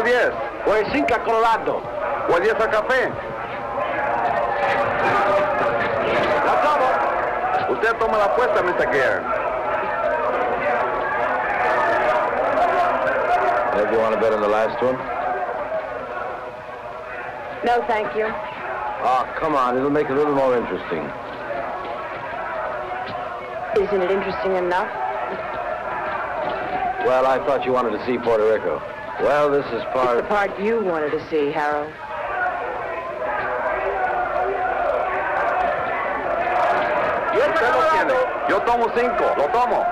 al 10. O el 5 a Colorado. O el 10 a café. No tomo. Usted toma la apuesta, Mr. Gare. Maybe you want to bet on the last one? No, thank you. Oh, come on. It'll make it a little more interesting. Isn't it interesting enough? Well, I thought you wanted to see Puerto Rico. Well, this is part... It's the part you wanted to see, Harold. Usted lo tiene. Yo tomo 5. Lo tomo.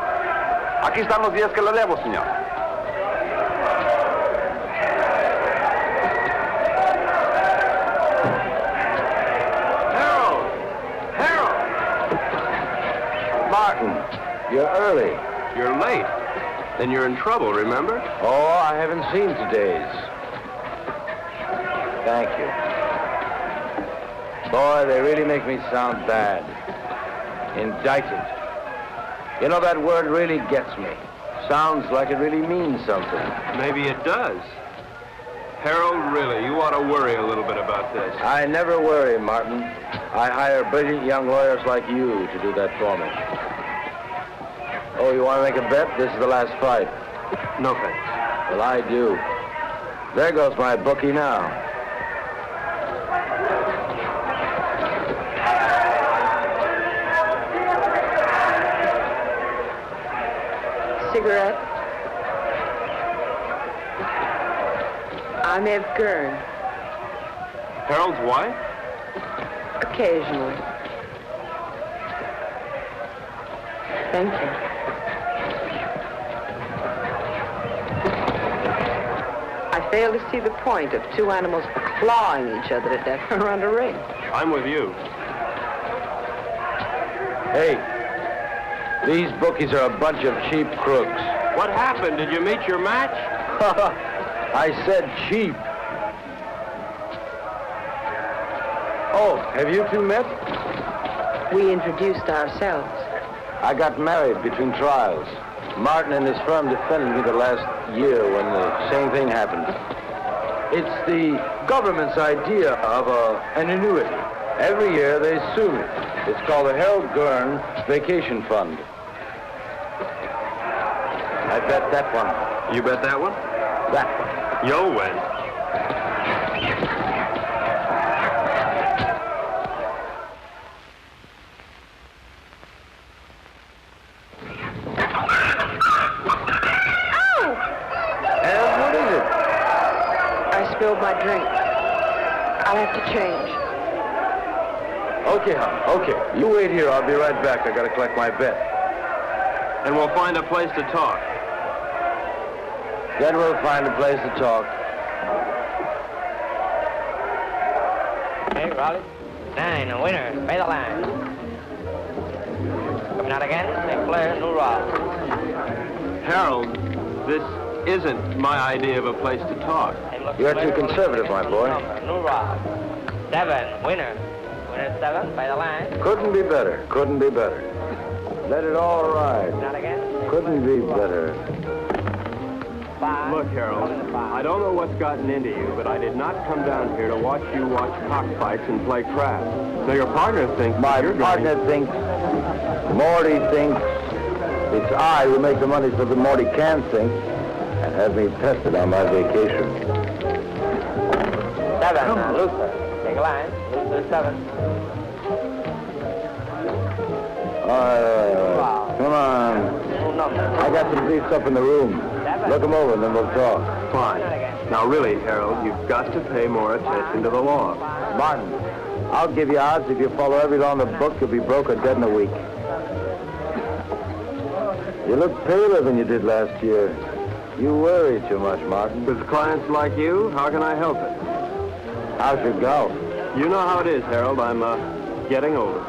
Aquí están los 10 que le debo, señor. You're early. You're late. Then you're in trouble, remember? Oh, I haven't seen today's. Thank you. Boy, they really make me sound bad. Indicted. You know, that word really gets me. Sounds like it really means something. Maybe it does. Harold, really, you ought to worry a little bit about this. I never worry, Martin. I hire brilliant young lawyers like you to do that for me. Oh, you want to make a bet? This is the last fight. No thanks. Well, I do. There goes my bookie now. Cigarette? I'm Eve Gurn. Harold's wife? Occasionally. Thank you. I fail to see the point of two animals clawing each other to death around a ring. I'm with you. Hey, these bookies are a bunch of cheap crooks. What happened? Did you meet your match? I said cheap. Oh, have you two met? We introduced ourselves. I got married between trials. Martin and his firm defended me the last year when the same thing happened. It's the government's idea of an annuity. Every year they sue me. It's called the Harold Gurn Vacation Fund. I bet that one. You bet that one? That one. You'll win. Spilled my drink. I'll have to change. Okay, hon. Okay. You wait here. I'll be right back. I gotta collect my bet. And we'll find a place to talk. Then we'll find a place to talk. Hey, Raleigh. 9, a winner. Pay the line. Coming out again. St. Clair, New Rock. Harold, this isn't my idea of a place to talk. You're too conservative, my boy. New Rock. 7, winner. Winner 7, by the line. Couldn't be better. Couldn't be better. Let it all ride. Not again. Couldn't be better. 5. Look, Harold, I don't know what's gotten into you, but I did not come down here to watch you watch cockfights and play craps. So your partner thinks My partner thinks, Morty thinks, it's I who make the money so that Morty can think, and have me tested on my vacation. 7, Luther. Take a line. Luther 7. Come on. I got some briefs up in the room. Look them over and then we'll talk. Fine. Now really, Harold, you've got to pay more attention to the law. Martin, I'll give you odds if you follow every law in the book, you'll be broke or dead in a week. You look paler than you did last year. You worry too much, Martin. With clients like you, how can I help it? How's your golf? You know how it is, Harold. I'm getting older.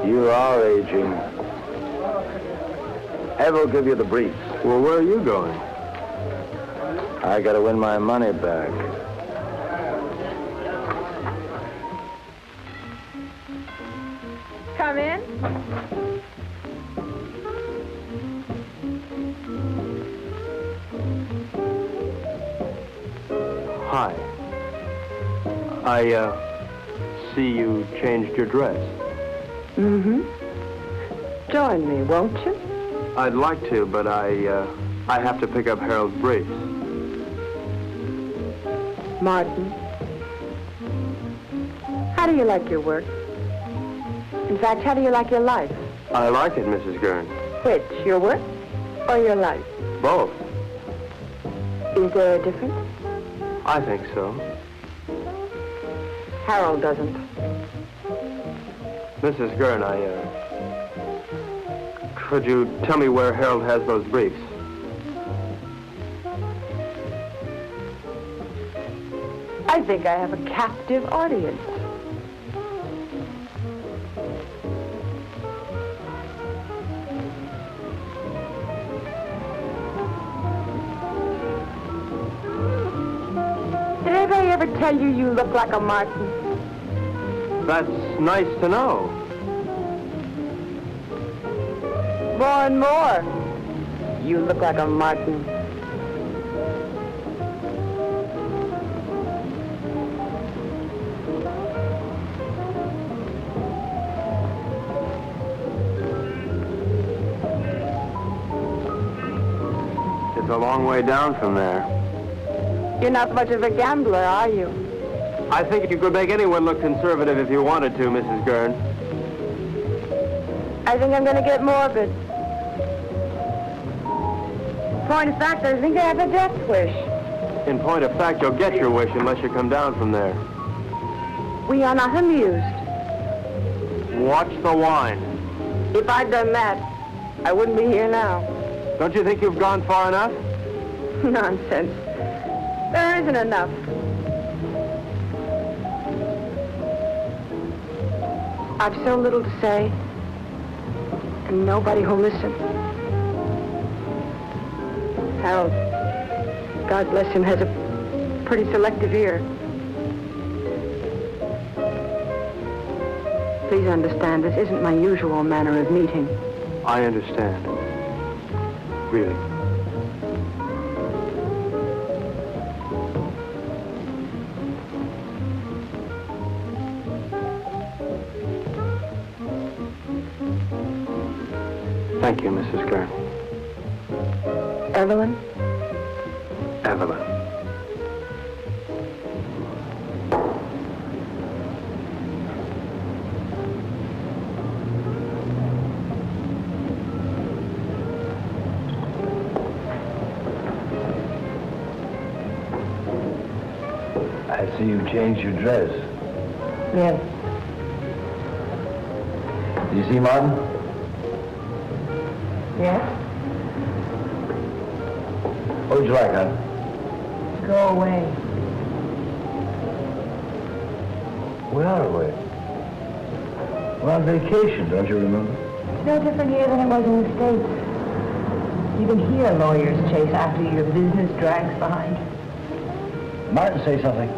You are aging. Ed will give you the briefs. Well, where are you going? I gotta win my money back. come in? Hi. I see you changed your dress. Mm-hmm. Join me, won't you? I'd like to, but I have to pick up Harold's briefs. Martin, how do you like your work? In fact, how do you like your life? I like it, Mrs. Gurn. Which, your work or your life? Both. Is there a difference? I think so. Harold doesn't. Mrs. Gurn, could you tell me where Harold has those briefs? I think I have a captive audience. Did anybody ever tell you you look like a Martin? That's nice to know. More and more. You look like a Martin. It's a long way down from there. You're not much of a gambler, are you? I think you could make anyone look conservative if you wanted to, Mrs. Gurn. I think I'm going to get morbid. Point of fact, I think I have a death wish. In point of fact, you'll get your wish unless you come down from there. We are not amused. Watch the wine. If I'd done that, I wouldn't be here now. Don't you think you've gone far enough? Nonsense. There isn't enough. I've so little to say, and nobody who'll listen. Harold, God bless him, has a pretty selective ear. Please understand, this isn't my usual manner of meeting. I understand. Really. Thank you, Mrs. Gurn. Evelyn? Evelyn. I see you changed your dress. Yes. Do you see Martin? Yes? What would you like, hon? Go away. We are away. We're on vacation, don't you remember? It's no different here than it was in the States. You can hear lawyers chase after your business drags behind you. Martin, say something.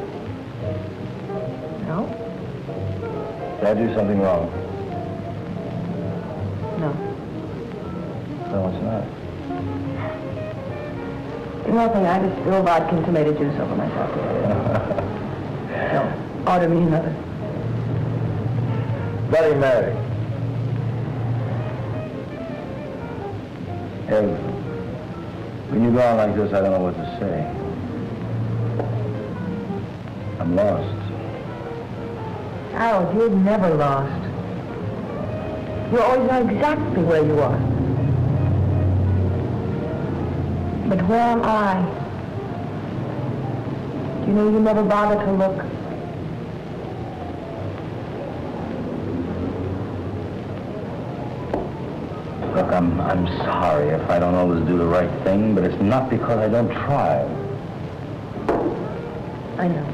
No? Did I do something wrong? No. No, it's not. Nothing. I just spilled vodka and tomato juice over myself. No. Order me another. Bloody Mary. Ev, when you go on like this, I don't know what to say. I'm lost. Harold, you're never lost. You always know exactly where you are. But where am I? You know, you never bother to look. Look, I'm sorry if I don't always do the right thing, but it's not because I don't try. I know.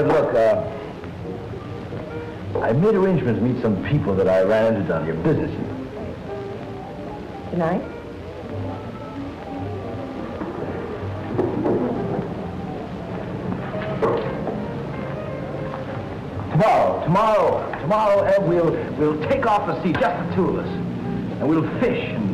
Look, I made arrangements to meet some people that I ran into down here, businessmen. Tonight? Tomorrow, Ed, we'll take off the sea, just the two of us. And we'll fish and...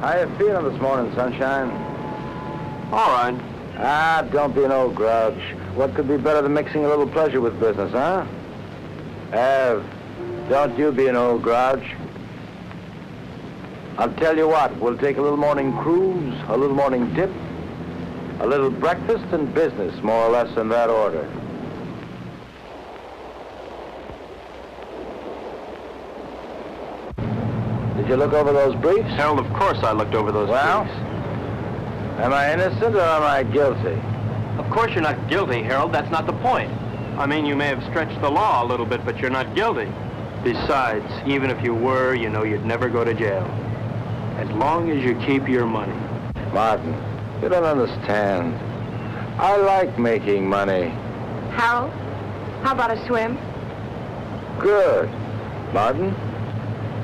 How you feeling this morning, sunshine? All right. Ah, don't be an old grouch. What could be better than mixing a little pleasure with business, huh? Ev, don't you be an old grouch. I'll tell you what, we'll take a little morning cruise, a little morning dip, a little breakfast and business, more or less in that order. Did you look over those briefs? Harold, of course I looked over those Well, briefs. am I innocent or am I guilty? Of course you're not guilty, Harold. That's not the point. I mean, you may have stretched the law a little bit, but you're not guilty. Besides, even if you were, you know you'd never go to jail. As long as you keep your money. Martin, you don't understand. I like making money. Harold, how about a swim? Good. Martin?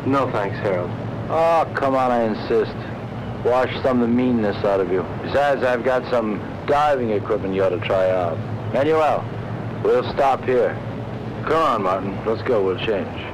No thanks, Harold. Oh, come on, I insist. Wash some of the meanness out of you. Besides, I've got some diving equipment you ought to try out. Manuel, we'll stop here. Come on, Martin. Let's go. We'll change.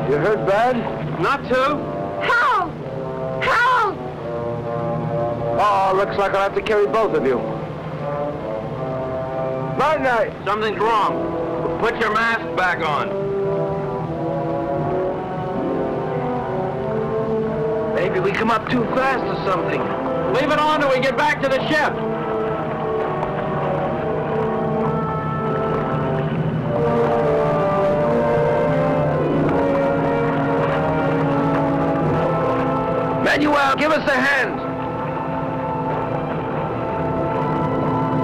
You hurt bad? Not to. Help! Help! Oh, looks like I'll have to carry both of you. Night night. Something's wrong. Put your mask back on. Maybe we come up too fast or something. Leave it on till we get back to the ship. Manuel, give us a hand.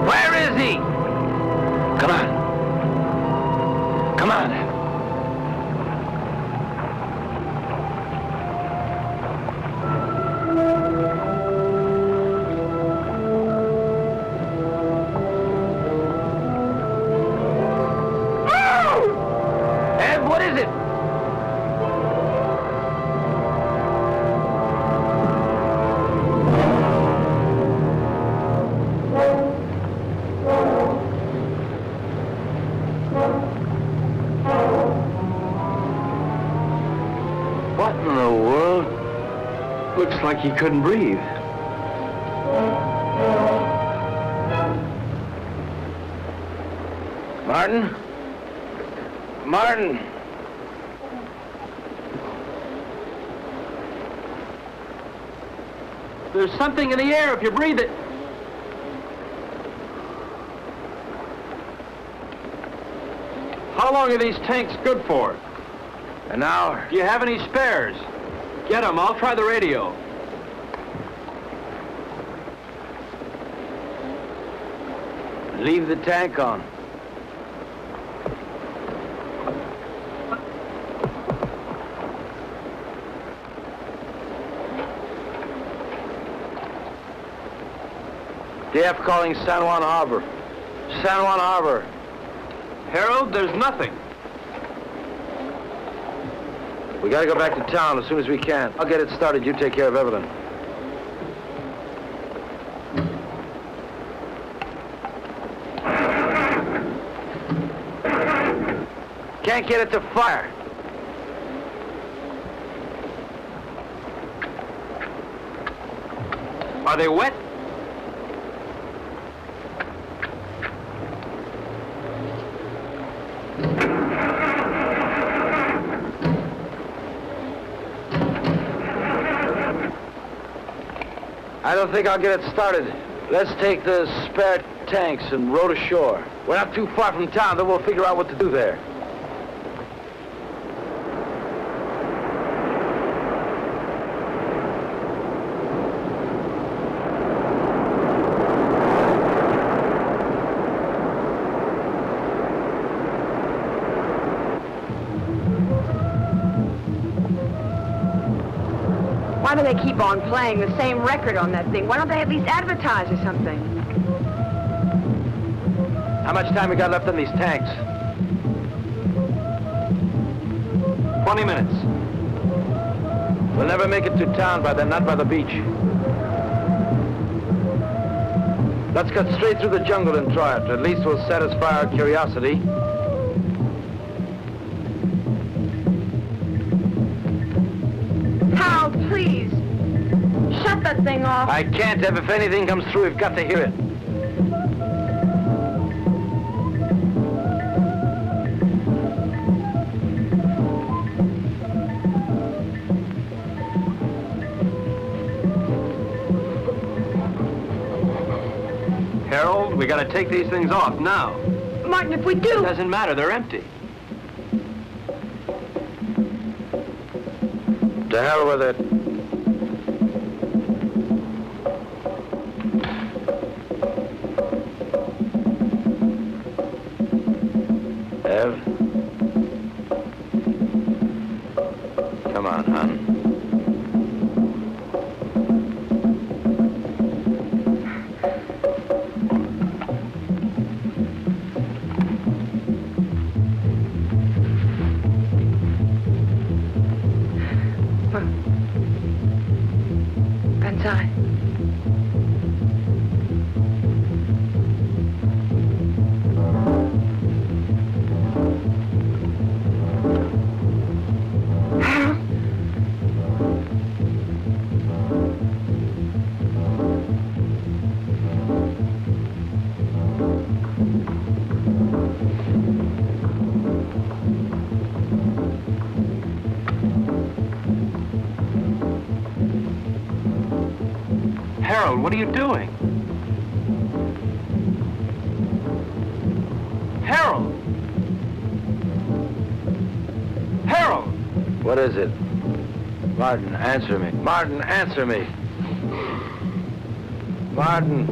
Where is he? Come on. Come on. Ed, what is it? Looks like he couldn't breathe. Martin? Martin! There's something in the air if you breathe it. How long are these tanks good for? An hour. Do you have any spares? Get them. I'll try the radio. Leave the tank on. DF calling San Juan Harbor. San Juan Harbor. Harold, there's nothing. We gotta go back to town as soon as we can. I'll get it started. You take care of Evelyn. Can't get it to fire. Are they wet? I don't think I'll get it started. Let's take the spare tanks and row to shore. We're not too far from town, then we'll figure out what to do there. Why do they keep on playing the same record on that thing? Why don't they at least advertise or something? How much time we got left on these tanks? 20 minutes. We'll never make it to town by then, not by the beach. Let's cut straight through the jungle and try it. At least we'll satisfy our curiosity. Hal, please. Shut that thing off. I can't, Ev. If anything comes through, we've got to hear it. Harold, we gotta take these things off now. Martin, if we do... It doesn't matter, they're empty. To hell with it. Ev? Come on, hon. Harold, what are you doing? Harold! Harold! What is it? Martin, answer me. Martin, answer me. Martin,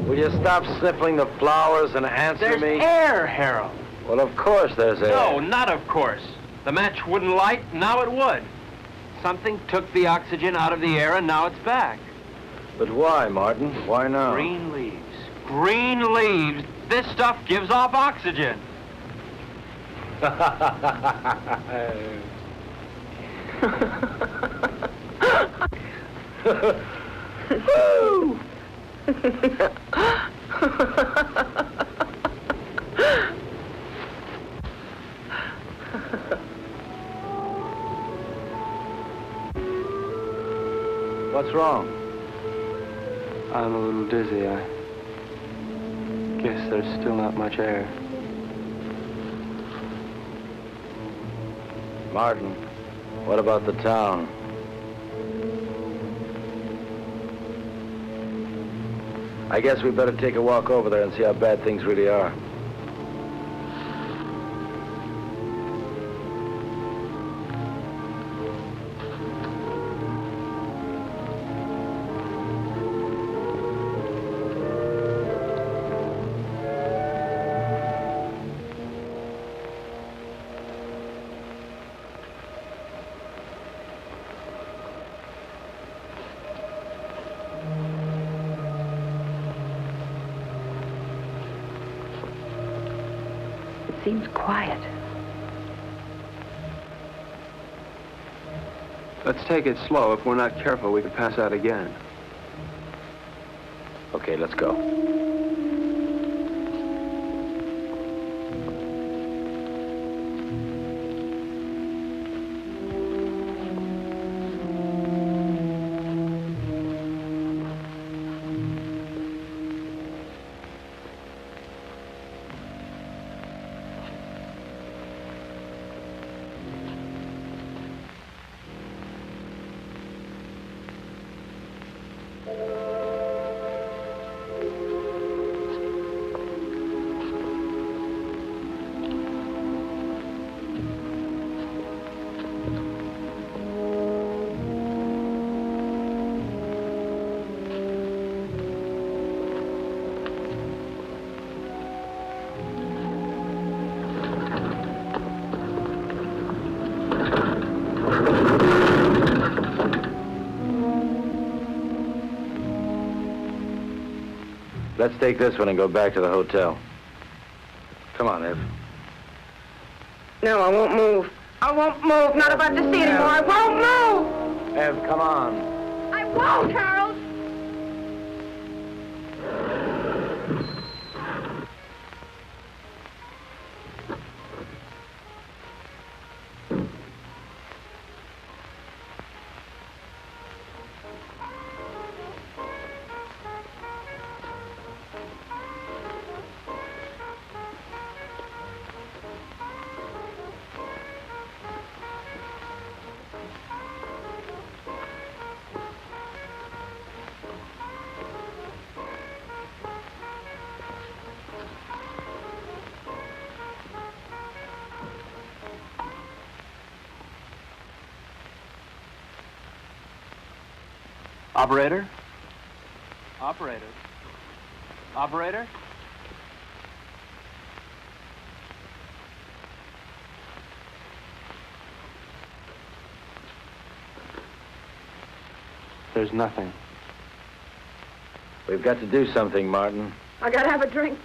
will you stop sniffling the flowers and answer me? There's air, Harold. Well, of course there's air. No, not of course. The match wouldn't light, now it would. Something took the oxygen out of the air and now it's back. But why, Martin? Why now? Green leaves. Green leaves. This stuff gives off oxygen. Woo! What's wrong? I'm a little dizzy. I guess there's still not much air. Martin, what about the town? I guess we better take a walk over there and see how bad things really are. Seems quiet. Let's take it slow. If we're not careful, we could pass out again. Okay, let's go. Let's take this one and go back to the hotel. Come on, Ev. No, I won't move. I won't move. Not about to see anymore. I won't move. Ev, come on. I won't, Harold. Operator? Operator? Operator? There's nothing. We've got to do something, Martin. I gotta have a drink.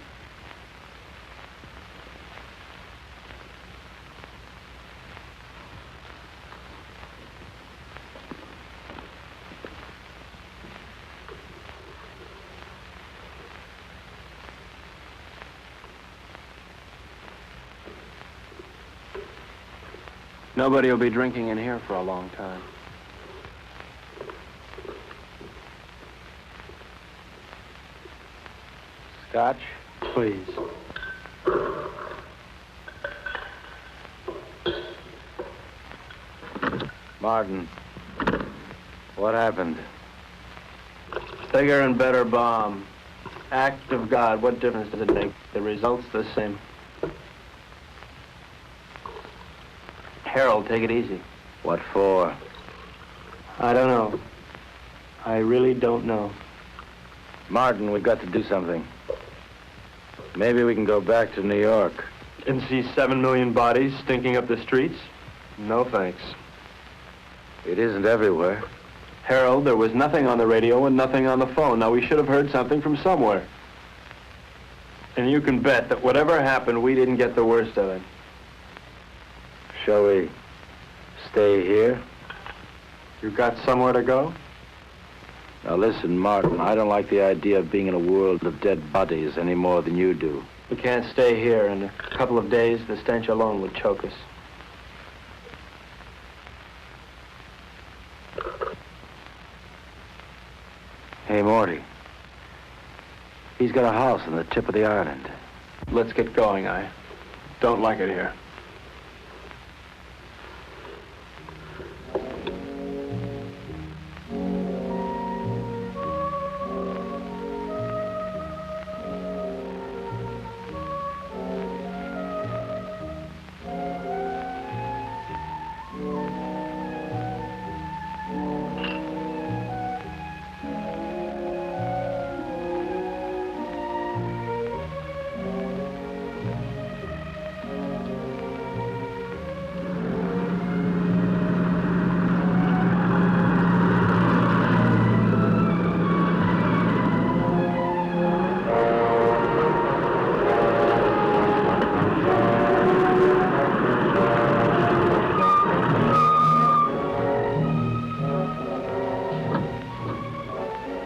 Nobody will be drinking in here for a long time. Scotch? Please. Martin, what happened? Bigger and better bomb. Act of God, what difference does it make? The result's the same. Harold, take it easy. What for? I don't know. I really don't know. Martin, we've got to do something. Maybe we can go back to New York. And see 7 million bodies stinking up the streets? No thanks. It isn't everywhere. Harold, there was nothing on the radio and nothing on the phone. Now, we should have heard something from somewhere. And you can bet that whatever happened, we didn't get the worst of it. Shall we stay here? You got somewhere to go? Now listen, Martin, I don't like the idea of being in a world of dead bodies any more than you do. We can't stay here. In a couple of days, the stench alone would choke us. Hey, Morty. He's got a house on the tip of the island. Let's get going. I don't like it here.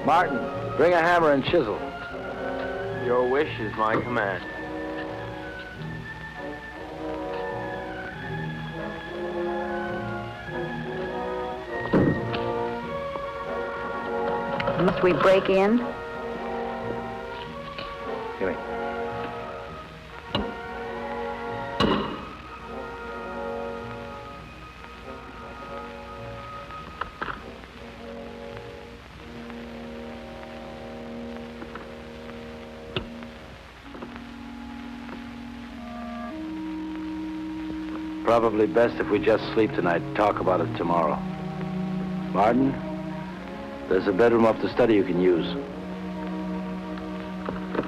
Martin, bring a hammer and chisel. Your wish is my command. Must we break in? Give me. Probably best if we just sleep tonight and talk about it tomorrow. Martin, there's a bedroom up the study you can use.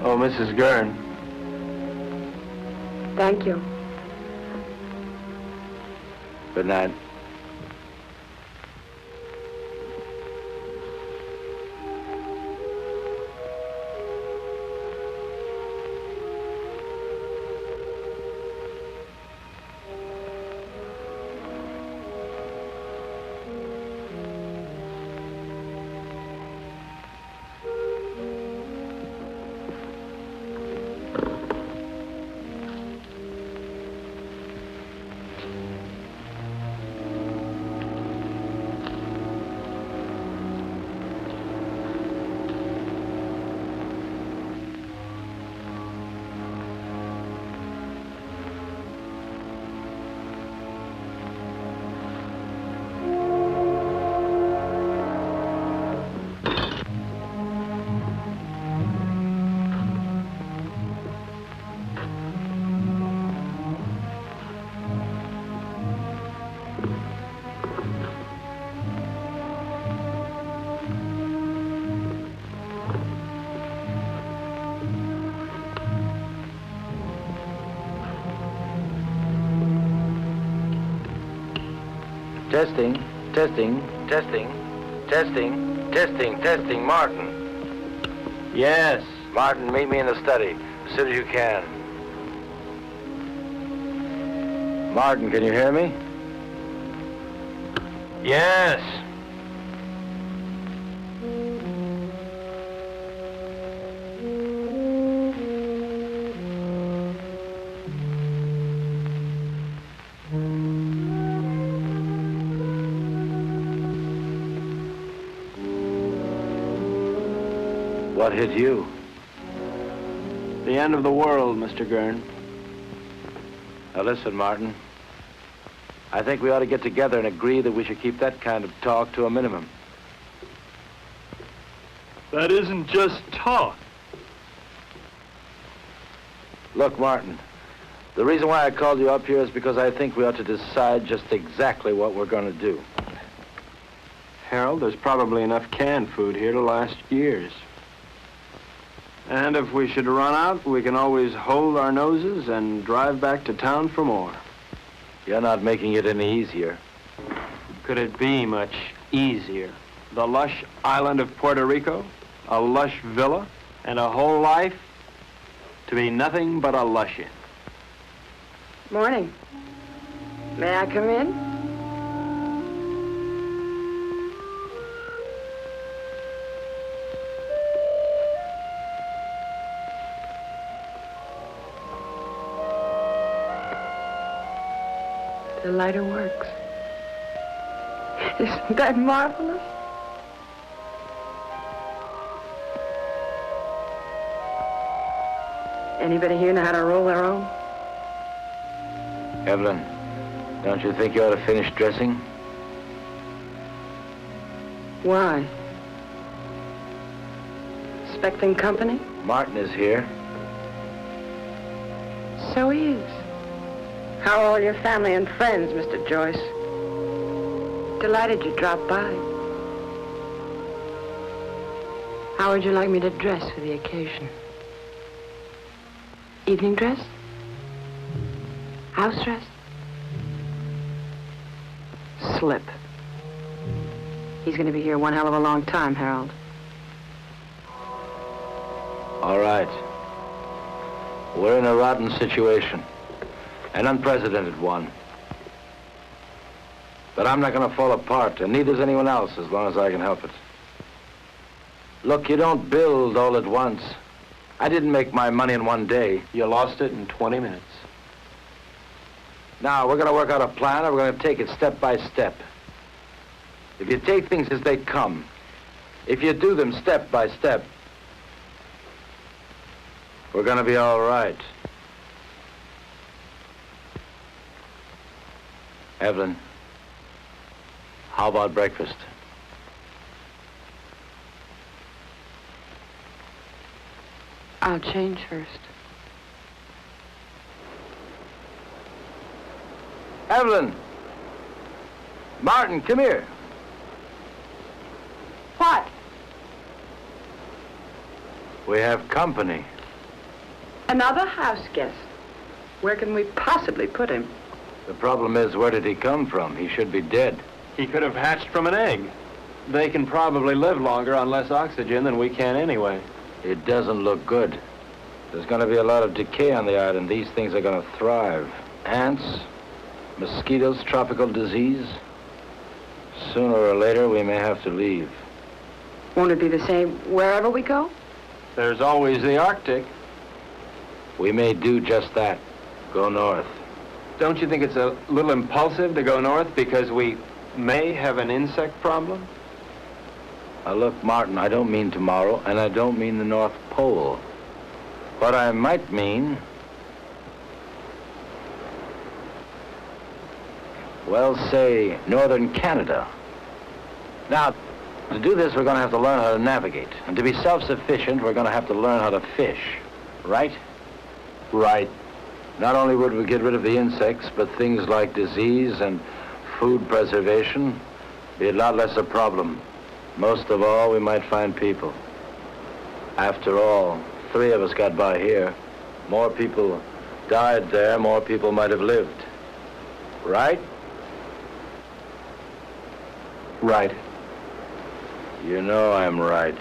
Oh, Mrs. Gurn. Thank you. Good night. Testing, testing, testing, testing, testing, testing. Martin. Yes. Martin, meet me in the study as soon as you can. Martin, can you hear me? Yes. What hit you? The end of the world, Mr. Gurn. Now listen, Martin. I think we ought to get together and agree that we should keep that kind of talk to a minimum. That isn't just talk. Look, Martin, the reason why I called you up here is because I think we ought to decide just exactly what we're going to do. Harold, there's probably enough canned food here to last years. And if we should run out, we can always hold our noses and drive back to town for more. You're not making it any easier. Could it be much easier? The lush island of Puerto Rico, a lush villa, and a whole life to be nothing but a luscian. Morning. May I come in? The lighter works. Isn't that marvelous? Anybody here know how to roll their own? Evelyn, don't you think you ought to finish dressing? Why? Expecting company? Martin is here. So he is. How are all your family and friends, Mr. Joyce? Delighted you dropped by. How would you like me to dress for the occasion? Evening dress? House dress? Slip. He's going to be here one hell of a long time, Harold. All right. We're in a rotten situation. An unprecedented one. But I'm not going to fall apart, and neither's anyone else as long as I can help it. Look, you don't build all at once. I didn't make my money in one day. You lost it in 20 minutes. Now, we're going to work out a plan, and we're going to take it step by step. If you take things as they come, if you do them step by step, we're going to be all right. Evelyn, how about breakfast? I'll change first. Evelyn! Martin, come here. What? We have company. Another house guest. Where can we possibly put him? The problem is, where did he come from? He should be dead. He could have hatched from an egg. They can probably live longer on less oxygen than we can anyway. It doesn't look good. There's going to be a lot of decay on the island. These things are going to thrive. Ants, mosquitoes, tropical disease. Sooner or later, we may have to leave. Won't it be the same wherever we go? There's always the Arctic. We may do just that. Go north. Don't you think it's a little impulsive to go north because we may have an insect problem? Now look, Martin, I don't mean tomorrow, and I don't mean the North Pole. What I might mean, well, say, northern Canada. Now, to do this, we're going to have to learn how to navigate. And to be self-sufficient, we're going to have to learn how to fish. Right? Right. Not only would we get rid of the insects, but things like disease and food preservation be a lot less a problem. Most of all, we might find people. After all, 3 of us got by here. More people died there, more people might have lived. Right? Right. You know I'm right.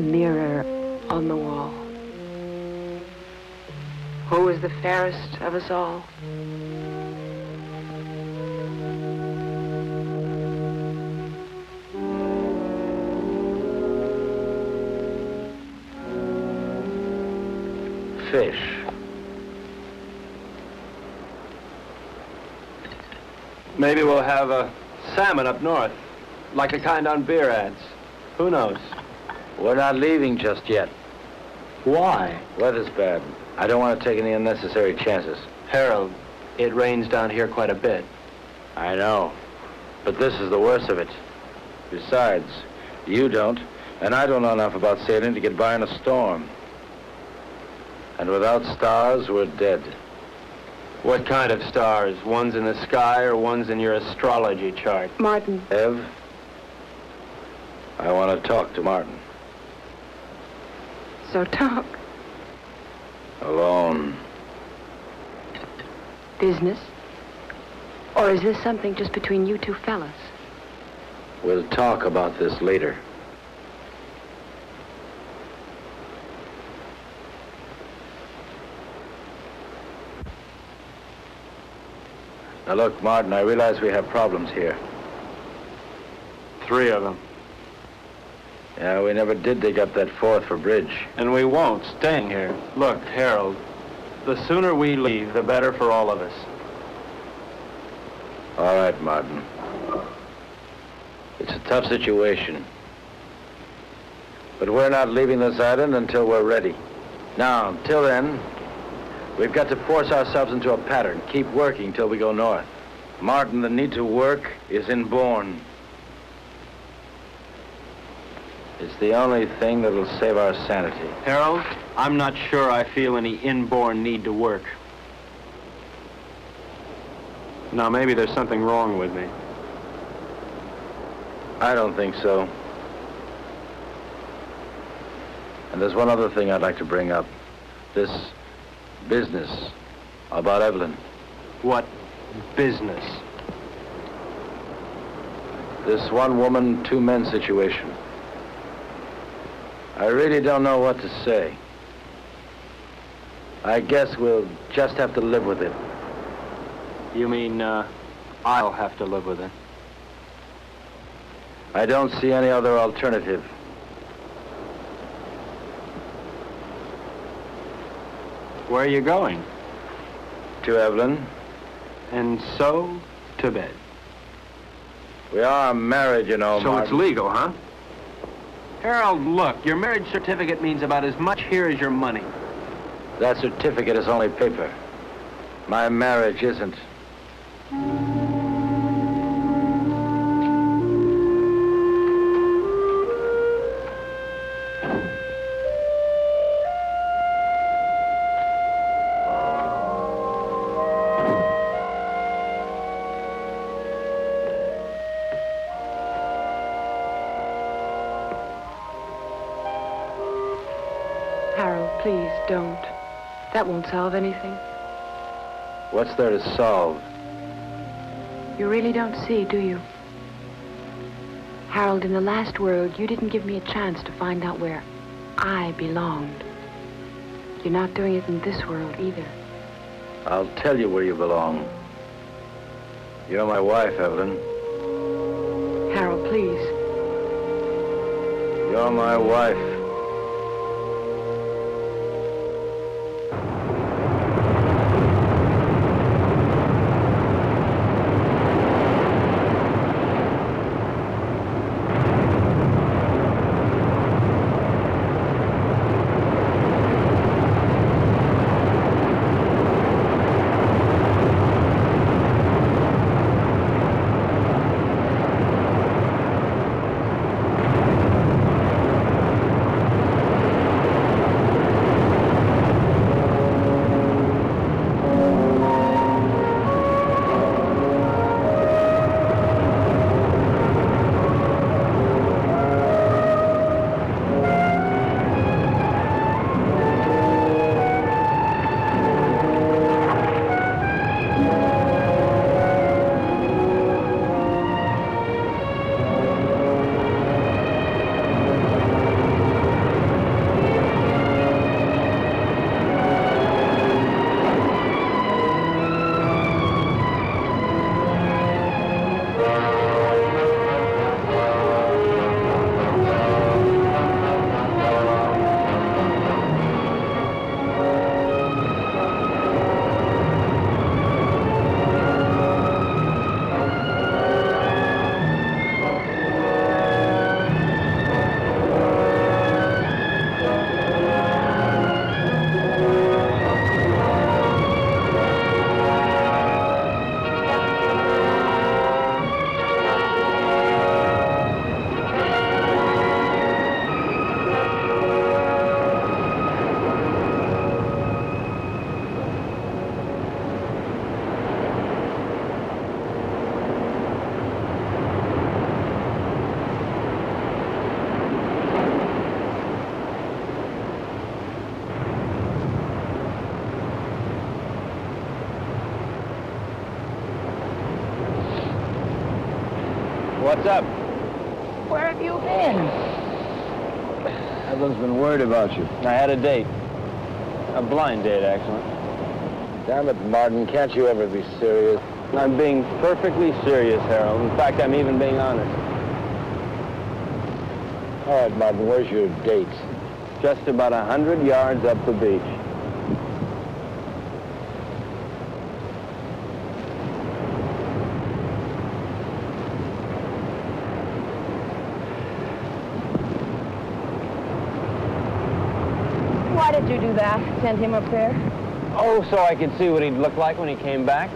mirror on the wall. Who is the fairest of us all? Fish. Maybe we'll have a salmon up north, like the kind on beer ads. Who knows? We're not leaving just yet. Why? Weather's bad. I don't want to take any unnecessary chances. Harold, it rains down here quite a bit. I know, but this is the worst of it. Besides, you don't, and I don't know enough about sailing to get by in a storm. And without stars, we're dead. What kind of stars? Ones in the sky or ones in your astrology chart? Martin. Ev, I want to talk to Martin. So talk. Alone. Business? Or is this something just between you two fellas? We'll talk about this later. Now look, Martin, I realize we have problems here. 3 of them. Yeah, we never did dig up that 4th for bridge. And we won't, staying here. Look, Harold, the sooner we leave, the better for all of us. All right, Martin. It's a tough situation. But we're not leaving this island until we're ready. Now, until then, we've got to force ourselves into a pattern. Keep working till we go north. Martin, the need to work is inborn. It's the only thing that'll save our sanity. Harold, I'm not sure I feel any inborn need to work. Now, maybe there's something wrong with me. I don't think so. And there's one other thing I'd like to bring up. This business about Evelyn. What business? This one woman, 2 men situation. I really don't know what to say. I guess we'll just have to live with it. You mean, I'll have to live with it? I don't see any other alternative. Where are you going? To Evelyn. And so, to bed. We are married, you know, So Martin. it's legal, huh? Harold, look, your marriage certificate means about as much here as your money. That certificate is only paper. My marriage isn't. Harold, please don't. That won't solve anything. What's there to solve? You really don't see, do you? Harold, in the last world, you didn't give me a chance to find out where I belonged. You're not doing it in this world either. I'll tell you where you belong. You're my wife, Evelyn. Harold, please. You're my wife. What's up? Where have you been? Evelyn's been worried about you. I had a date. A blind date, actually. Damn it, Martin, can't you ever be serious? I'm being perfectly serious, Harold. In fact, I'm even being honest. All right, Martin, where's your date? Just about 100 yards up the beach. Why did you do that? Send him up there? Oh, so I could see what he'd look like when he came back.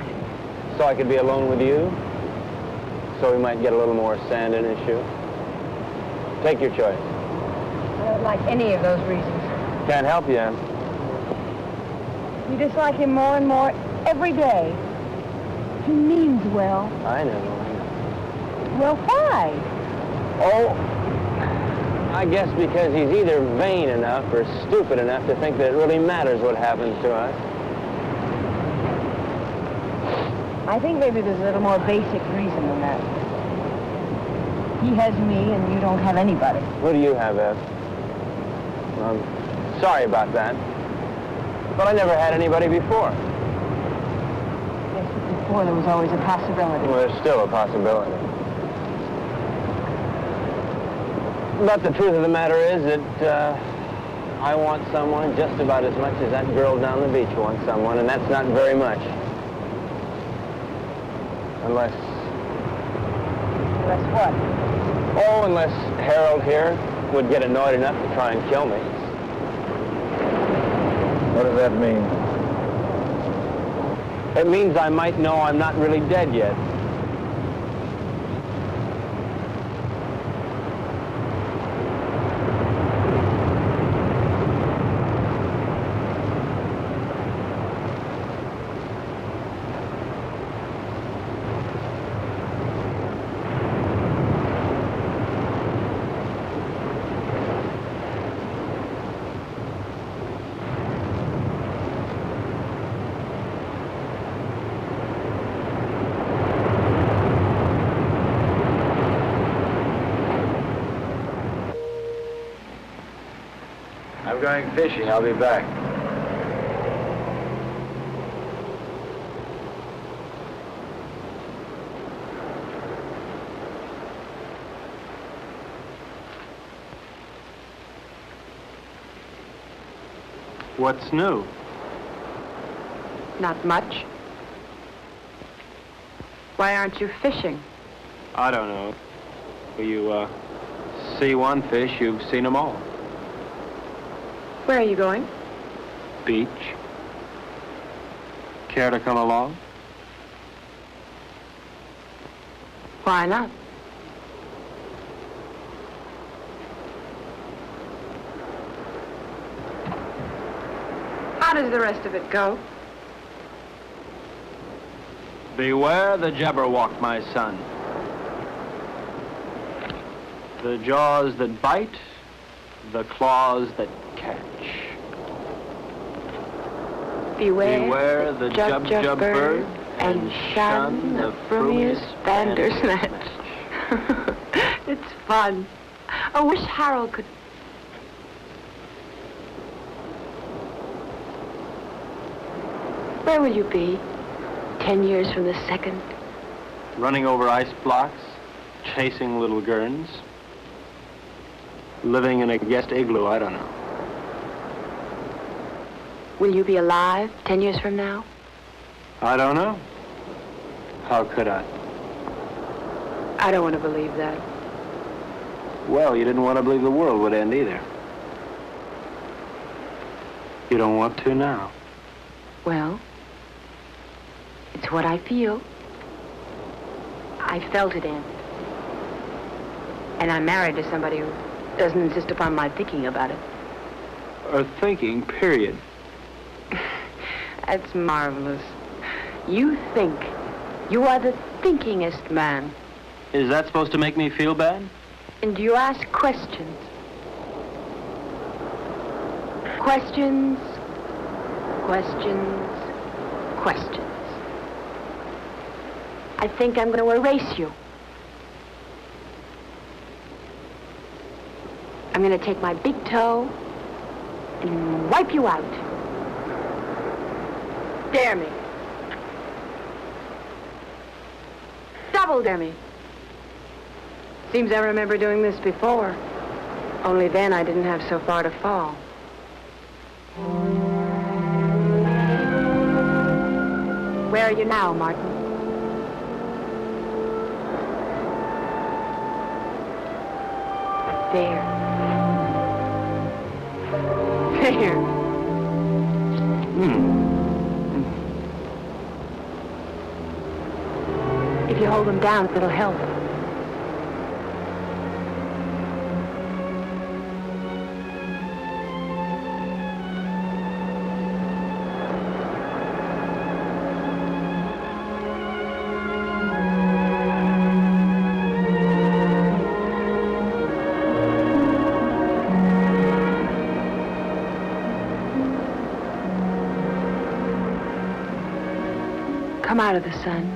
So I could be alone with you. So he might get a little more sand in his shoe. Take your choice. I don't like any of those reasons. Can't help you, Ann. You dislike him more and more every day. He means well. I know. Well, why? Oh, I guess because he's either vain enough or stupid enough to think that it really matters what happens to us. I think maybe there's a little more basic reason than that. He has me and you don't have anybody. What do you have, Ev? I'm sorry about that. But I never had anybody before. Yes, but before there was always a possibility. Well, there's still a possibility. But the truth of the matter is that I want someone just about as much as that girl down the beach wants someone, and that's not very much. Unless... Unless what? Oh, unless Harold here would get annoyed enough to try and kill me. What does that mean? It means I might know I'm not really dead yet. I'm going fishing. I'll be back. What's new? Not much. Why aren't you fishing? I don't know. Well, you see one fish, you've seen them all. Where are you going? Beach. Care to come along? Why not? How does the rest of it go? Beware the Jabberwock, my son. The jaws that bite, the claws that catch. Beware the jub bird, and shun the frumious bandersnatch. It's fun. I wish Harold could... Where will you be 10 years from the second? Running over ice blocks, chasing little gurns, living in a guest igloo, I don't know. Will you be alive 10 years from now? I don't know. How could I? I don't want to believe that. Well, you didn't want to believe the world would end either. You don't want to now. Well, it's what I feel. I felt it end. And I'm married to somebody who doesn't insist upon my thinking about it. Or thinking, period. That's marvelous. You think. You are the thinkingest man. Is that supposed to make me feel bad? And you ask questions. Questions, questions, questions. I think I'm going to erase you. I'm going to take my big toe and wipe you out. Dare me. Double dare me. Seems I remember doing this before. Only then I didn't have so far to fall. Where are you now, Martin? There. There. If you hold them down, it'll help. Come out of the sun.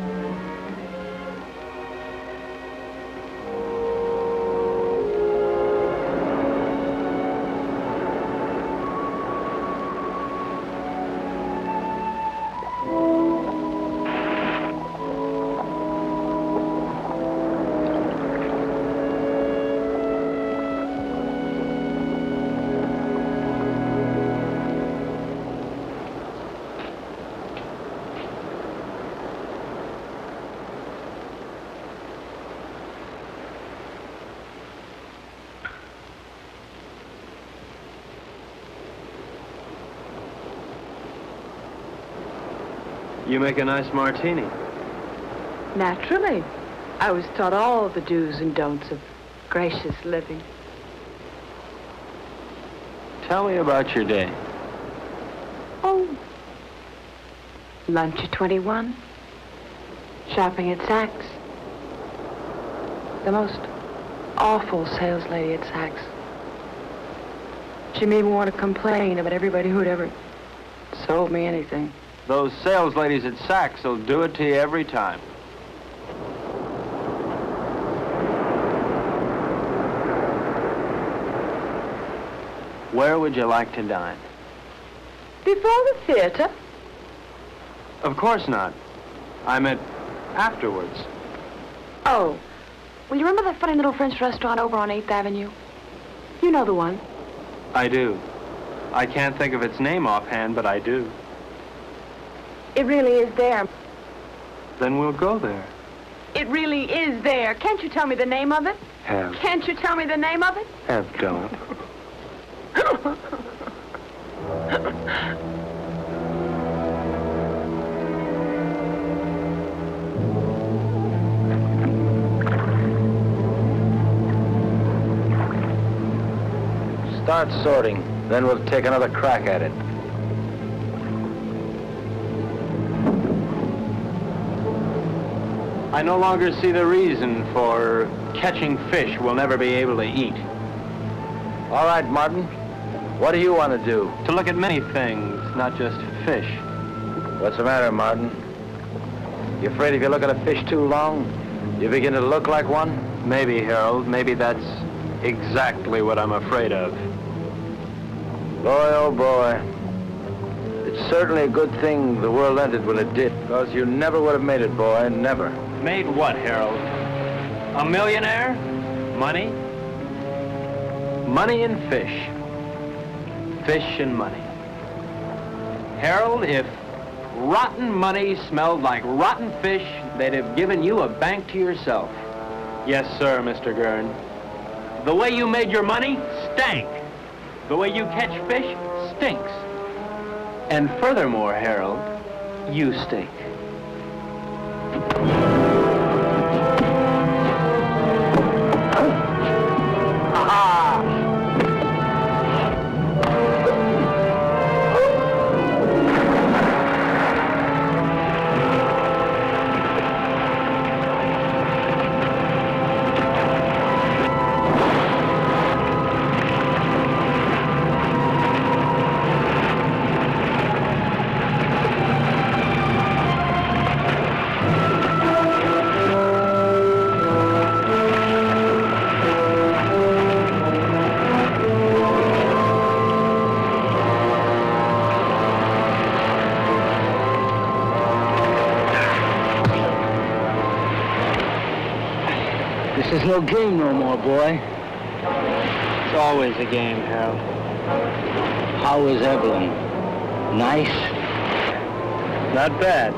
You make a nice martini. Naturally. I was taught all the do's and don'ts of gracious living. Tell me about your day. Oh. Lunch at 21. Shopping at Saks. The most awful sales lady at Saks. She made me want to complain about everybody who'd ever sold me anything. Those sales ladies at Saks will do it to you every time. Where would you like to dine? Before the theater? Of course not. I meant afterwards. Oh. Well, you remember that funny little French restaurant over on 8th Avenue? You know the one. I do. I can't think of its name offhand, but I do. It really is there. Then we'll go there. It really is there. Can't you tell me the name of it? Have. Can't you tell me the name of it? Have don't. Start sorting, then we'll take another crack at it. I no longer see the reason for catching fish we'll never be able to eat. All right, Martin. What do you want to do? To look at many things, not just fish. What's the matter, Martin? You afraid if you look at a fish too long, you begin to look like one? Maybe, Harold. Maybe that's exactly what I'm afraid of. Boy, oh boy. It's certainly a good thing the world ended when it did, because you never would have made it, boy, never. Made what, Harold? A millionaire? Money? Money and fish. Fish and money. Harold, if rotten money smelled like rotten fish, they'd have given you a bank to yourself. Yes, sir, Mr. Gurn. The way you made your money stank. The way you catch fish stinks. And furthermore, Harold, you stink. There's no game no more, boy. It's always a game, Harold. How is Evelyn? Nice? Not bad.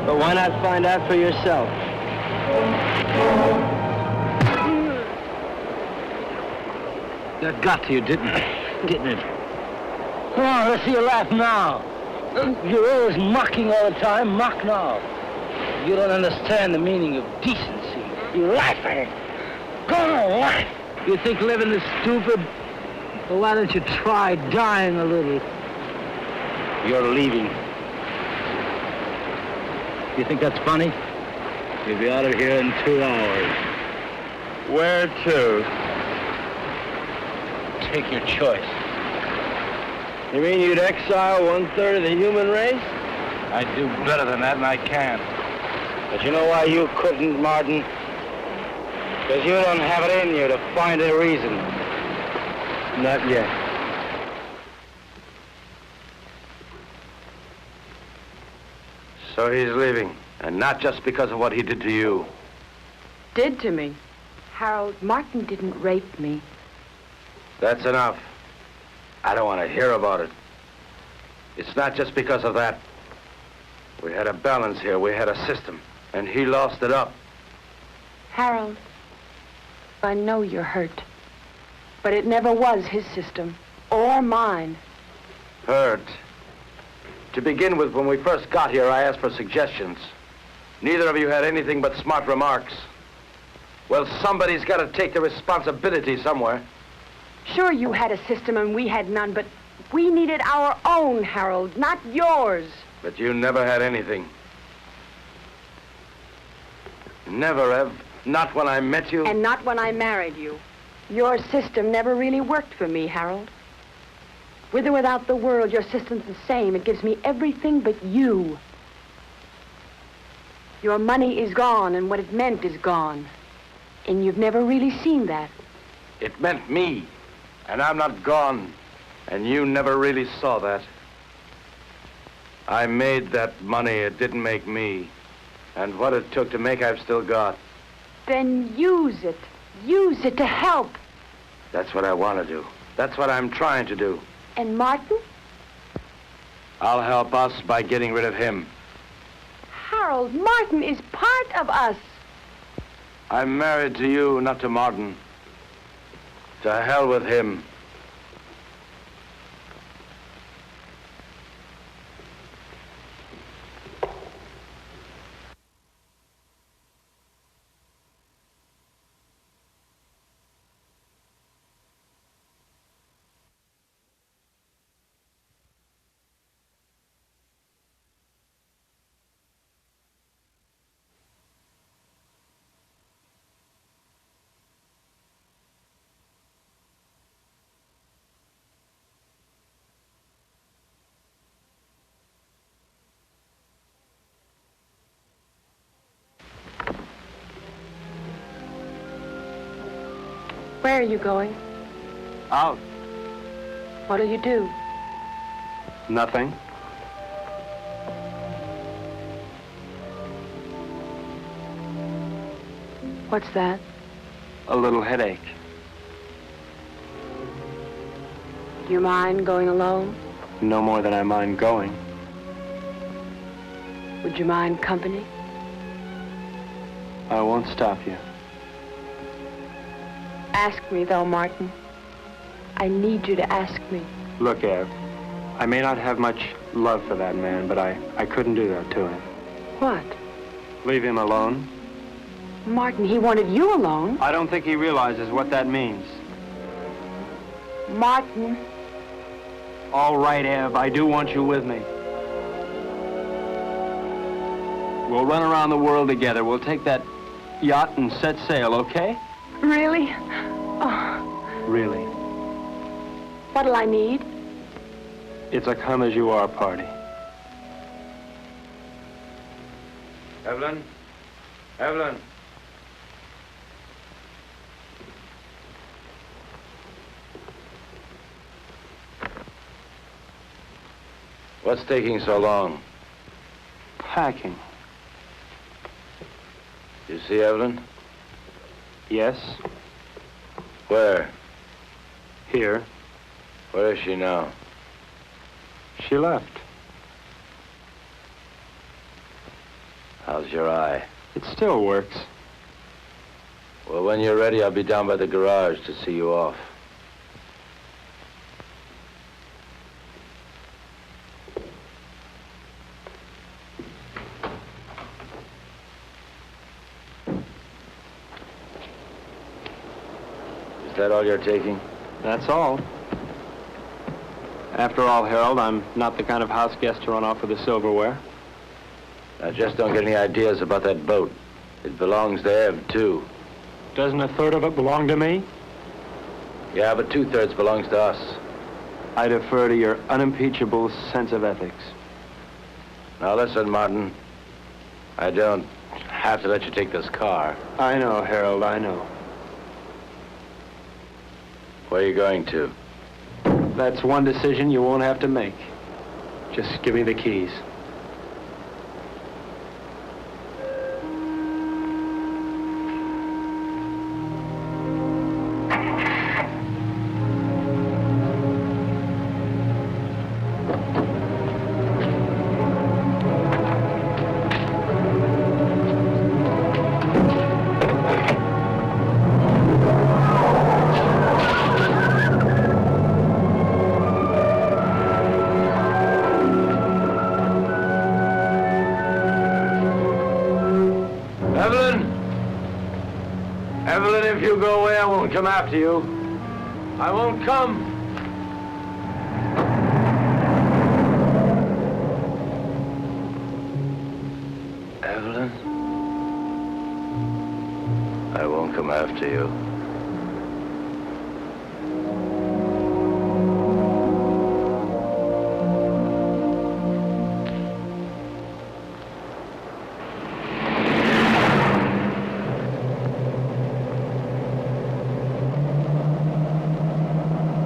But why not find out for yourself? That got to you, didn't it? Come on, let's see you laugh now. You're always mocking all the time. Mock now. You don't understand the meaning of decency. You're laughing. Go on, laugh. You think living is stupid? Well, why don't you try dying a little? You're leaving. You think that's funny? You'll be out of here in 2 hours. Where to? Take your choice. You mean you'd exile 1/3 of the human race? I'd do better than that, and I can. But you know why you couldn't, Martin? Because you don't have it in you to find a reason. Not yet. So he's leaving, and not just because of what he did to you. Did to me. Harold, Martin didn't rape me. That's enough. I don't want to hear about it. It's not just because of that. We had a balance here, we had a system, and he lost it up. Harold, I know you're hurt, but it never was his system, or mine. Hurt. To begin with, when we first got here, I asked for suggestions. Neither of you had anything but smart remarks. Well, somebody's got to take the responsibility somewhere. Sure, you had a system and we had none, but we needed our own, Harold, not yours. But you never had anything. Never, Ev. Not when I met you. And not when I married you. Your system never really worked for me, Harold. With or without the world, your system's the same. It gives me everything but you. Your money is gone, and what it meant is gone. And you've never really seen that. It meant me. And I'm not gone. And you never really saw that. I made that money. It didn't make me. And what it took to make, I've still got. Then use it. Use it to help. That's what I want to do. That's what I'm trying to do. And Martin? I'll help us by getting rid of him. Harold, Martin is part of us. I'm married to you, not to Martin. To hell with him. Where are you going? Out. What'll you do? Nothing. What's that? A little headache. Do you mind going alone? No more than I mind going. Would you mind company? I won't stop you. Ask me, though, Martin. I need you to ask me. Look, Ev, I may not have much love for that man, but I couldn't do that to him. What? Leave him alone? Martin, he wanted you alone. I don't think he realizes what that means. Martin. All right, Ev, I do want you with me. We'll run around the world together. We'll take that yacht and set sail, okay? Really? Oh. Really. What'll I need? It's a come-as-you-are party. Evelyn? Evelyn? What's taking so long? Packing. You see, Evelyn? Yes? Where? Here. Where is she now? She left. How's your eye? It still works. Well, when you're ready, I'll be down by the garage to see you off. Is that all you're taking? That's all. After all, Harold, I'm not the kind of house guest to run off with the silverware. Now, just don't get any ideas about that boat. It belongs to Ev, too. Doesn't a third of it belong to me? Yeah, but 2/3 belongs to us. I defer to your unimpeachable sense of ethics. Now, listen, Martin. I don't have to let you take this car. I know, Harold, I know. Where are you going to? That's one decision you won't have to make. Just give me the keys. Evelyn, if you go away, I won't come after you. I won't come. Evelyn? I won't come after you.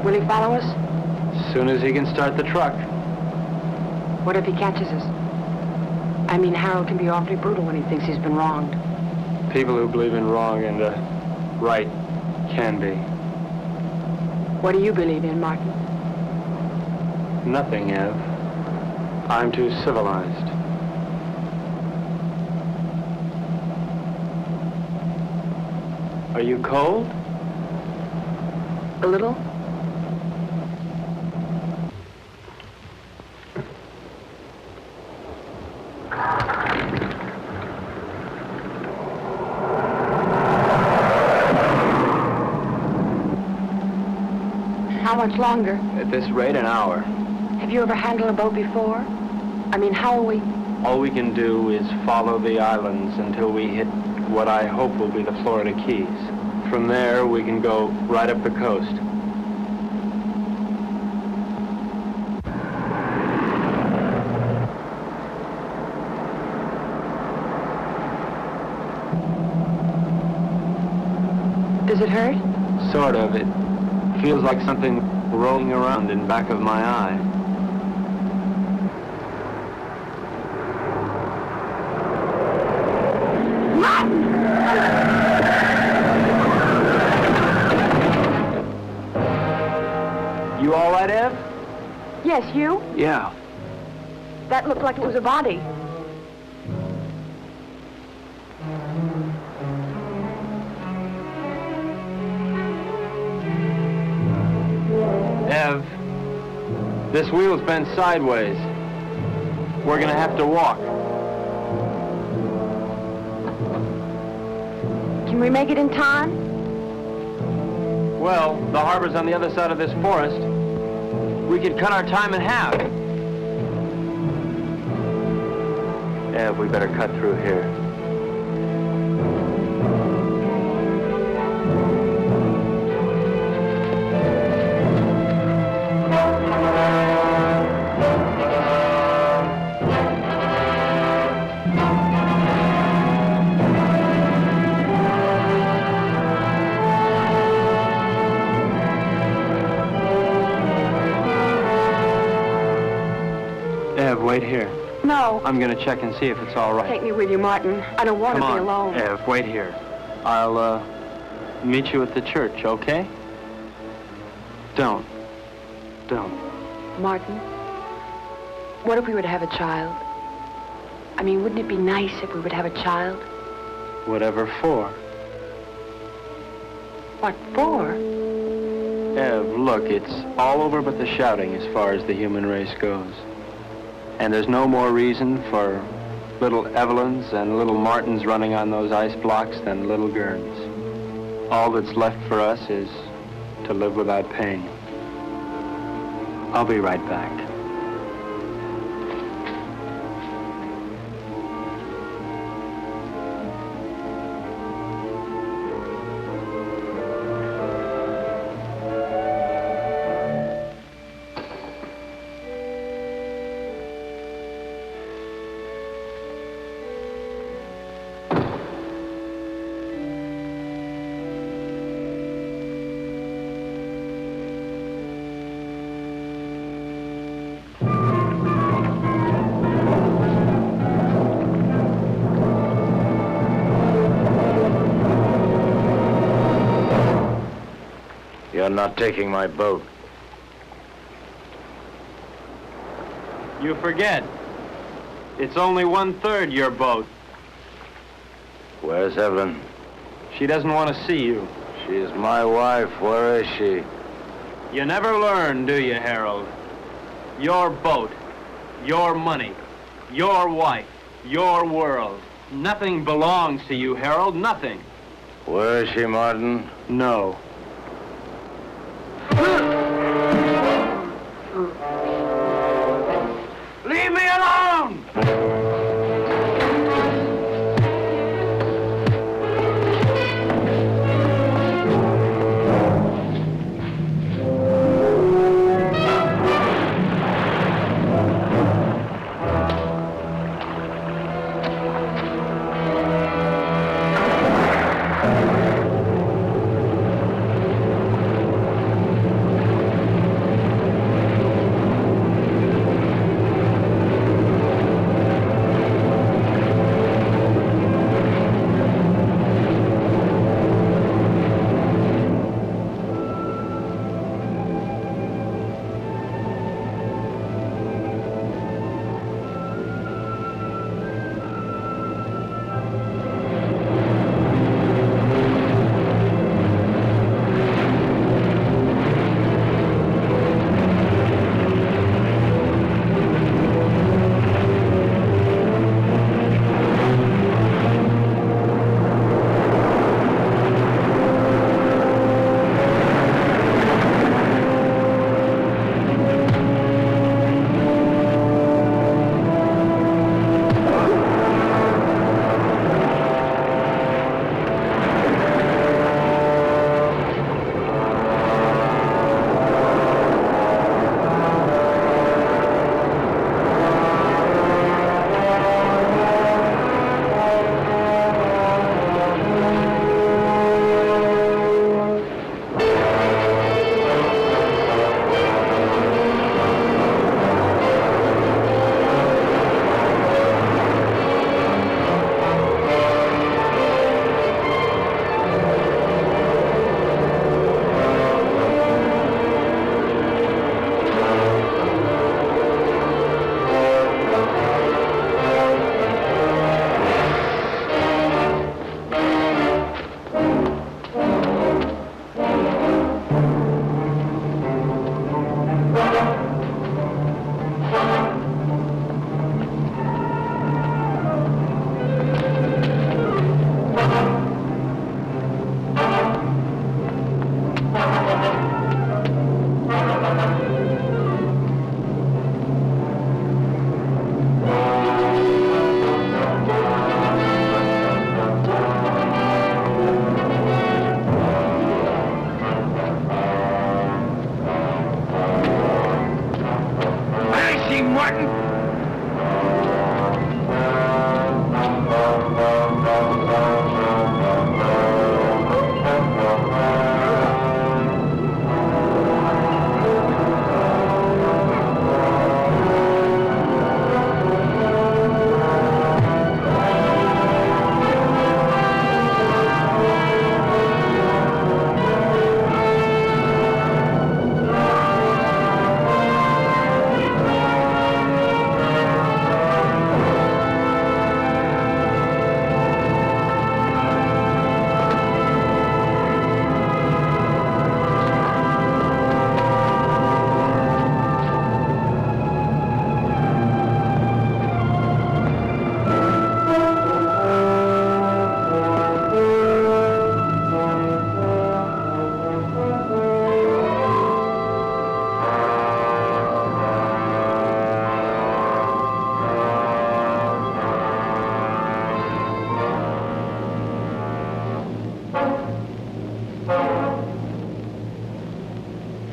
Will he follow us? As soon as he can start the truck. What if he catches us? I mean, Harold can be awfully brutal when he thinks he's been wronged. People who believe in wrong and right can be. What do you believe in, Martin? Nothing, Ev. I'm too civilized. Are you cold? A little? How much longer? At this rate, an hour. Have you ever handled a boat before? I mean, how will we... All we can do is follow the islands until we hit what I hope will be the Florida Keys. From there, we can go right up the coast. Does it hurt? Sort of. It feels like something rolling around in back of my eye. You all right, Ev? Yes, you? Yeah. That looked like it was a body. Ev, this wheel's bent sideways. We're gonna have to walk. Can we make it in time? Well, the harbor's on the other side of this forest. We could cut our time in half. Ev, we better cut through here. Ev, wait here. No. I'm gonna check and see if it's all right. Take me with you, Martin. I don't want to be alone. Ev, wait here. I'll meet you at the church, okay? Don't. Martin, what if we were to have a child? I mean, wouldn't it be nice if we would have a child? Whatever for. What for? Ev, look, it's all over but the shouting as far as the human race goes. And there's no more reason for little Evelyns and little Martins running on those ice blocks than little Gerns. All that's left for us is to live without pain. I'll be right back. You're not taking my boat. You forget. It's only 1/3 your boat. Where's Evelyn? She doesn't want to see you. She's my wife. Where is she? You never learn, do you, Harold? Your boat, your money, your wife, your world. Nothing belongs to you, Harold, nothing. Where is she, Martin? No. Leave me alone!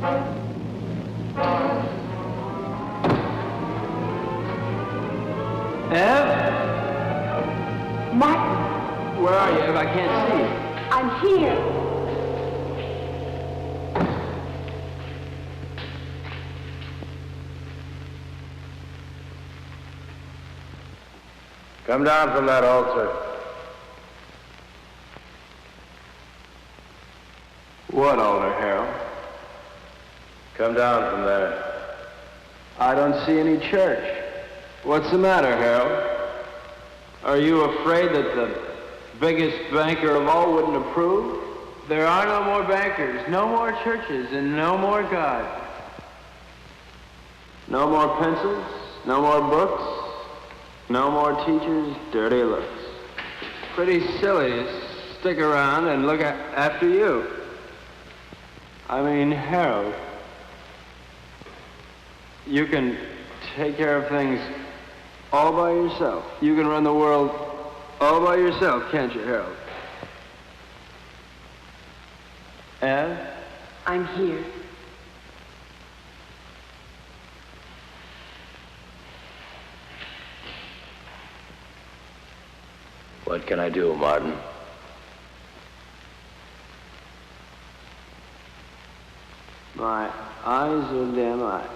Ev? Martin, Where are you, Ev? I can't see. I'm here. Come down from that altar. What altar, Harold? Come down from there. I don't see any church. What's the matter, Harold? Are you afraid that the biggest banker of all wouldn't approve? There are no more bankers, no more churches, and no more God. No more pencils, no more books, no more teachers, dirty looks. Pretty silly to stick around and look after you. I mean, Harold, you can take care of things all by yourself. You can run the world all by yourself, can't you, Harold? Ev? I'm here. What can I do, Martin? My eyes are dim. I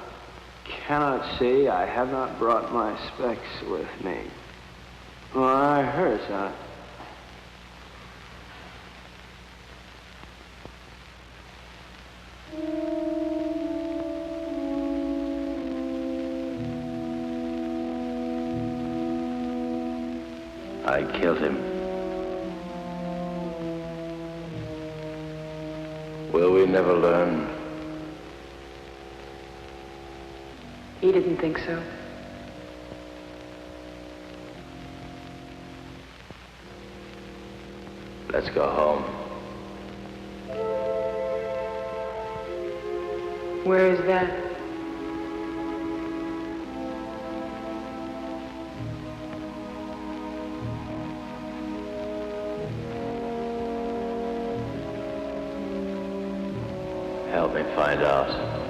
cannot see. I have not brought my specs with me. My eye hurts, huh? I killed him. Will we never learn? He didn't think so. Let's go home. Where is that? Help me find out.